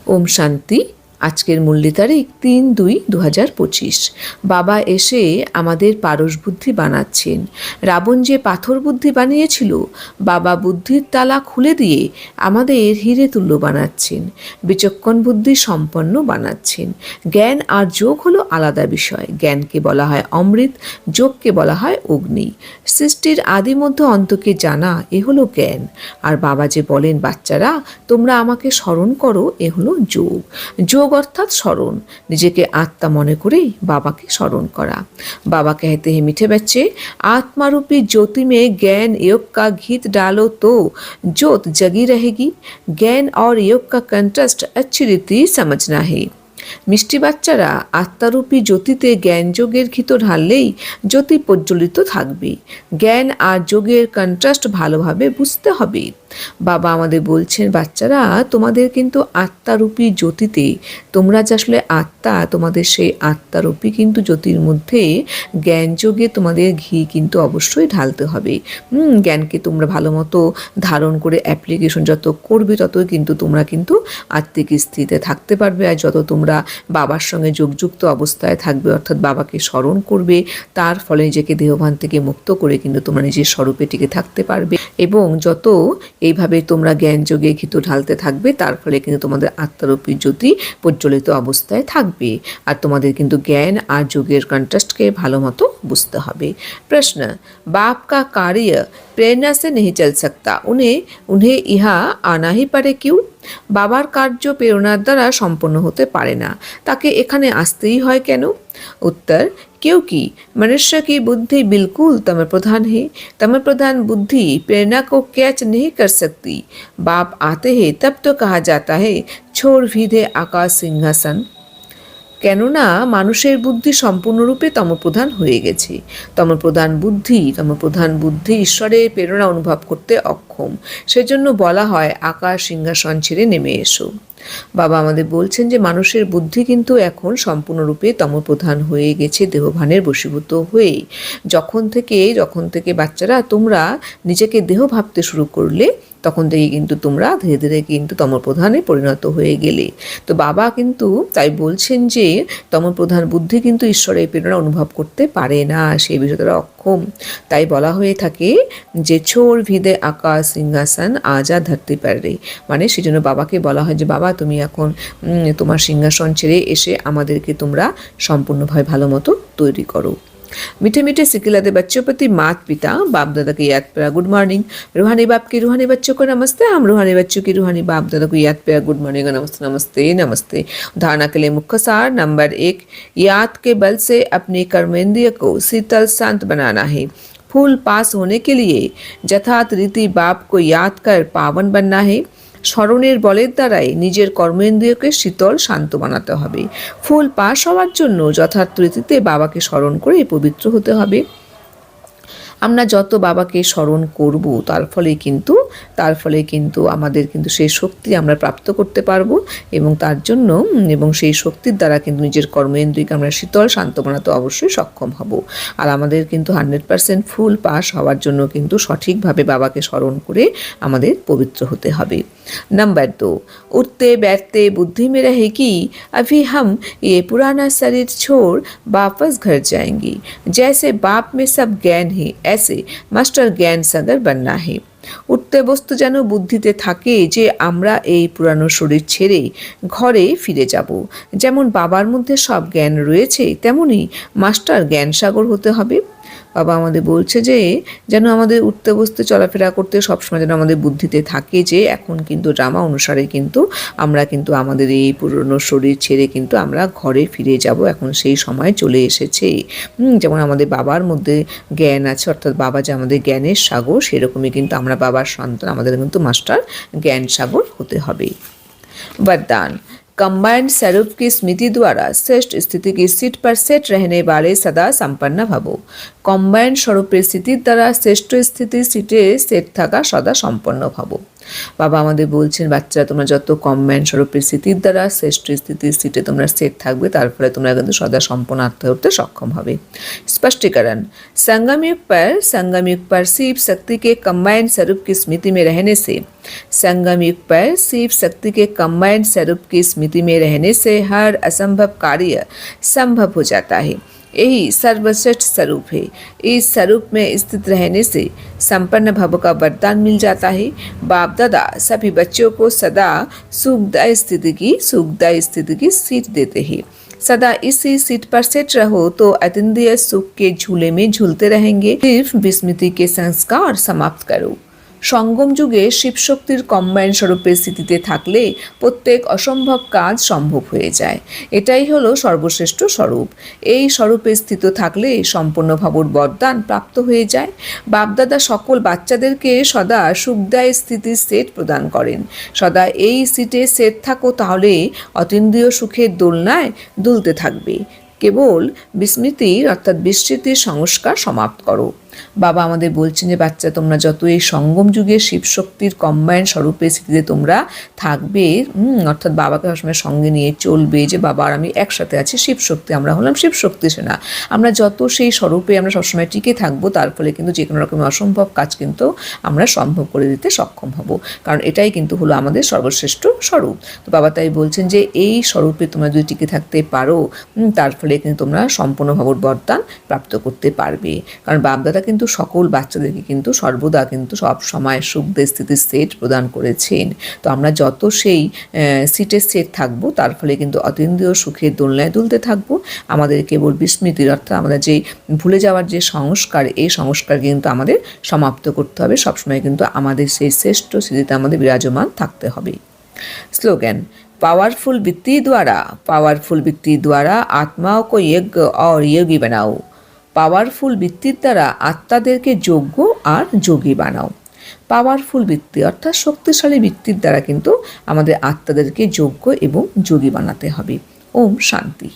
ওম শান্তি। আজকের মূল্য তারিখ 3/2/2025। বাবা এসে আমাদের পারস বুদ্ধি বানাচ্ছেন। রাবণ যে পাথর বুদ্ধি বানিয়েছিল, বাবা বুদ্ধির তালা খুলে দিয়ে আমাদের হিরে তুল্য বানাচ্ছেন, বিচক্ষণ বুদ্ধি সম্পন্ন বানাচ্ছেন। জ্ঞান আর যোগ হলো আলাদা বিষয়। জ্ঞানকে বলা হয় অমৃত, যোগকে বলা হয় অগ্নি। সৃষ্টির আদি মধ্য অন্তকে জানা এ হলো জ্ঞান। আর বাবা যে বলেন, বাচ্চারা তোমরা আমাকে স্মরণ করো, এ হলো যোগ। যোগ অর্থাৎ স্মরণ, নিজেকে আত্মা মনে করেই বাবাকে স্মরণ করা। बाबा कहते हैं मीठे बच्चे, आत्मा रूपी ज्योति में ज्ञान योग का घीत डालो तो ज्योत जगी रहेगी। ज्ञान और योग का कंट्रास्ट अच्छी रीति समझना है। মিষ্টি বাচ্চারা, আত্মারূপী জ্যোতিতে জ্ঞান যোগের ঘিত ঢাললেই জ্যোতি প্রজ্বলিত থাকবে। জ্ঞান আর যোগের কন্ট্রাস্ট ভালোভাবে বুঝতে হবে। বাবা আমাদের বলছেন, বাচ্চারা তোমাদের কিন্তু আত্মারূপী জ্যোতিতে, তোমরা যে আসলে আত্মা, তোমাদের সেই আত্মারূপী কিন্তু জ্যোতির মধ্যে জ্ঞান যোগে তোমাদের ঘি কিন্তু অবশ্যই ঢালতে হবে। জ্ঞানকে তোমরা ভালো মতো ধারণ করে অ্যাপ্লিকেশন যত করবে, ততই কিন্তু তোমরা কিন্তু আত্মিক স্থিতিতে থাকতে পারবে। আর যত তোমরা বাবার সঙ্গে যোগযুক্ত অবস্থায় থাকবে, অর্থাৎ বাবাকে স্মরণ করবে, তার ফলে নিজেকে দেহভান থেকে মুক্ত করে কিন্তু তোমরা নিজের স্বরূপে টিকে থাকতে পারবে। এবং যত এইভাবে তোমরা জ্ঞান যোগে ঘিত ঢালতে থাকবে, তার ফলে কিন্তু তোমাদের আত্মারূপী জ্যোতি প্রজ্বলিত অবস্থায় থাকবে। আর তোমাদের কিন্তু জ্ঞান আর যোগের কন্ট্রাস্টকে ভালো মতো বুঝতে হবে। প্রশ্ন, बाप का कार्य प्रेरणा से नहीं चल सकता, उन्हें यहाँ आना ही पड़े क्यों? বাবার কার্য প্রেরণার দ্বারা সম্পন্ন হতে পারে না, তাকে এখানে আসতেই হয় কেন? उत्तर, क्योंकि मनुष्य की बुद्धि बिल्कुल तम प्रधान है। तम प्रधान बुद्धि प्रेरणा को कैच नहीं कर सकती। बाप आते हैं तब तो कहा जाता है छोड़ भी दे आकाश सिंहासन। কেননা মানুষের বুদ্ধি সম্পূর্ণরূপে তমপ্রধান হয়ে গেছে। তমপ্রধান বুদ্ধি ঈশ্বরের প্রেরণা অনুভব করতে অক্ষম। সেজন্য বলা হয় আকাশ সিংহাসন ছেড়ে নেমে এসো। বাবা আমাদের বলছেন যে মানুষের বুদ্ধি কিন্তু এখন সম্পূর্ণরূপে তমপ্রধান হয়ে গেছে, দেহভানের বশীভূত হয়ে। যখন থেকে বাচ্চারা তোমরা নিজেকে দেহ ভাবতে শুরু করলে, তখন থেকে কিন্তু তোমরা ধীরে ধীরে কিন্তু তমপ্রধানে পরিণত হয়ে গেলে। তো বাবা কিন্তু তাই বলছেন যে তমপ্রধান বুদ্ধি কিন্তু ঈশ্বরের প্রেরণা অনুভব করতে পারে না, সেই বিষয়ে তারা অক্ষম। তাই বলা হয়ে থাকে যে ছোড় ভিদে আকাশ সিংহাসন আজা ধরতে পারে। মানে সেজন্য বাবাকে বলা হয় যে বাবা তুমি এখন তোমার সিংহাসন ছেড়ে এসে আমাদেরকে তোমরা সম্পূর্ণভাবে ভালো মতো তৈরি করো। मीठे मीठे सिकिलाते बच्चों प्रति मात पिता बाप दादा की याद प्यारा गुड मॉर्निंग। रूहानी बाप के रूहानी बच्चों को नमस्ते। हम रूहानी बच्चों की रूहानी बाप दादा को याद प्यारा गुड मॉर्निंग, नमस्ते नमस्ते नमस्ते। धारणा के लिए मुख्य सार नंबर 1, याद के बल से अपने कर्मेंद्रिय को शीतल शांत बनाना है। फूल पास होने के लिए यथार्थ रीति बाप को याद कर पावन बनना है। স্মরণের বলের দ্বারাই নিজের কর্মেন্দ্রিয়কে শীতল শান্ত বানাতে হবে। ফুল পাস হওয়ার জন্য যথার্থ রীতিতে বাবাকে স্মরণ করে পবিত্র হতে হবে। আমরা যত বাবাকে স্মরণ করব, তার ফলে কিন্তু আমাদের কিন্তু সেই শক্তি আমরা প্রাপ্ত করতে পারবো, এবং তার জন্য এবং সেই শক্তির দ্বারা কিন্তু নিজের কর্মেন্দ্রিয়কে আমরা শীতল শান্ত বানাতে অবশ্যই সক্ষম হব। আর আমাদের কিন্তু 100% ফুল পাস হওয়ার জন্য কিন্তু সঠিকভাবে বাবাকে স্মরণ করে আমাদের পবিত্র হতে হবে। नंबर 2, उठते बैठते बुद्धि में रहे कि अभी हम ये पुराना शरीर छोड़ वापस घर जाएंगे। जैसे बाप में सब ज्ञान है, ऐसे मास्टर ज्ञान सागर बनना है। উঠতে বস্তু যেন বুদ্ধিতে থাকে যে আমরা এই পুরানো শরীর ছেড়ে ঘরে ফিরে যাব। যেমন বাবার মধ্যে সব জ্ঞান রয়েছে, তেমনি মাস্টার জ্ঞান সাগর হতে হবে। বাবা আমাদের বলছে যে যেন আমাদের উঠতে বসতে চলাফেরা করতে সবসময় যেন আমাদের বুদ্ধিতে থাকে যে এখন কিন্তু ড্রামা অনুসারে কিন্তু আমরা কিন্তু আমাদের এই পুরনো শরীর ছেড়ে কিন্তু আমরা ঘরে ফিরে যাব, এখন সেই সময় চলে এসেছে। যেমন আমাদের বাবার মধ্যে জ্ঞান আছে, অর্থাৎ বাবা যে আমাদের জ্ঞানের সাগর, সেরকমই কিন্তু আমরা বাবার সন্তান, আমাদের কিন্তু মাস্টার জ্ঞান সাগর হতে হবে। वरदान, कंबाइंड स्वरूप की स्मृति द्वारा श्रेष्ठ स्थिति की सीट पर सेट रहने वाले सदा संपन्न भवो। কম্বাইন্ড স্বরূপের স্থিতির দ্বারা শ্রেষ্ঠ স্থিতির সিটে সেট থাকা সদা সম্পন্ন ভব। বাবা আমাদের বলছেন, বাচ্চারা তোমরা যত কম্বাইন্ড স্বরূপের স্থিতির দ্বারা শ্রেষ্ঠ স্থিতির সিটে তোমরা সেট থাকবে, তার ফলে তোমরা কিন্তু সদা সম্পন্ন আত্মা হতে সক্ষম হবে। स्पष्टीकरण। संगम युग पर शिव शक्ति के कंबाइंड स्वरूप की स्मृति में रहने से संगम युग पर शिव शक्ति के कंबाइंड स्वरूप की स्मृति में रहने से हर असंभव कार्य संभव हो जाता है। यही सर्वश्रेष्ठ स्वरूप है। इस स्वरूप में स्थित रहने से संपन्न भव का वरदान मिल जाता है। बाप दादा सभी बच्चों को सदा सुखदायी स्थिति की सीट देते हैं। सदा इसी सीट पर सेट रहो तो अतीन्द्रिय सुख के झूले में झूलते रहेंगे। सिर्फ विस्मृति के संस्कार समाप्त करो। সঙ্গম যুগে শিবশক্তির কম্বাইন্ড স্বরূপের স্থিতিতে থাকলে প্রত্যেক অসম্ভব কাজ সম্ভব হয়ে যায়। এটাই হলো সর্বশ্রেষ্ঠ স্বরূপ। এই স্বরূপে স্থিত থাকলে সম্পূর্ণ ভাবর বরদান প্রাপ্ত হয়ে যায়। বাপদাদা সকল বাচ্চাদেরকে সদা সুখদায়ী স্থিতির সেট প্রদান করেন। সদা এই সিটে সেট থাকো, তাহলে অতীন্দ্রিয় সুখের দোলনায় দুলতে থাকবে। কেবল বিস্মৃতির অর্থাৎ বিস্মৃতির সংস্কার সমাপ্ত করো। বাবা আমাদের বলছেন যে বাচ্চা তোমরা যত এই সঙ্গম যুগে শিবশক্তির কম্বাইন্ড স্বরূপের স্থিতিতে তোমরা থাকবে, অর্থাৎ বাবাকে সবসময় সঙ্গে নিয়ে চলবে, যে বাবা আর আমি একসাথে আছি শিবশক্তি, আমরা হলাম শিবশক্তি সেনা। আমরা যত সেই স্বরূপে আমরা সবসময় টিকে থাকবো, তার ফলে কিন্তু যে কোনো রকমের অসম্ভব কাজ কিন্তু আমরা সম্ভব করে দিতে সক্ষম হব, কারণ এটাই কিন্তু হলো আমাদের সর্বশ্রেষ্ঠ স্বরূপ। তো বাবা তাই বলছেন যে এই স্বরূপে তোমরা যদি টিকে থাকতে পারো, তার ফলে কিন্তু তোমরা সম্পূর্ণ ভাবর বরদান প্রাপ্ত করতে পারবে। কারণ বাপদাদা কিন্তু সকল বাচ্চাদেরকে কিন্তু সর্বদা কিন্তু সব সময় সুখদের স্থিতির সেট প্রদান করেছেন। তো আমরা যত সেই সিটের সেট থাকবো, তার ফলে কিন্তু অতীন্দ্রিয় সুখের দোলনায় দুলতে থাকবো। আমাদের কেবল বিস্মৃতির অর্থাৎ আমাদের যেই ভুলে যাওয়ার যে সংস্কার, এই সংস্কার কিন্তু আমাদের সমাপ্ত করতে হবে। সবসময় কিন্তু আমাদের সেই শ্রেষ্ঠ স্থিতিতে আমাদের বিরাজমান থাকতে হবে। স্লোগান। पावरफुल वित्ती द्वारा आत्माओं को यज्ञ और योगी बनाओ। পাওয়ারফুল বৃত্তির দ্বারা আত্মাদেরকে যোগ্য আর যোগী বানাও। পাওয়ারফুল বৃত্তি অর্থাৎ শক্তিশালী বৃত্তির দ্বারা কিন্তু আমাদের আত্মাদেরকে যোগ্য এবং যোগী বানাতে হবে। ওম শান্তি।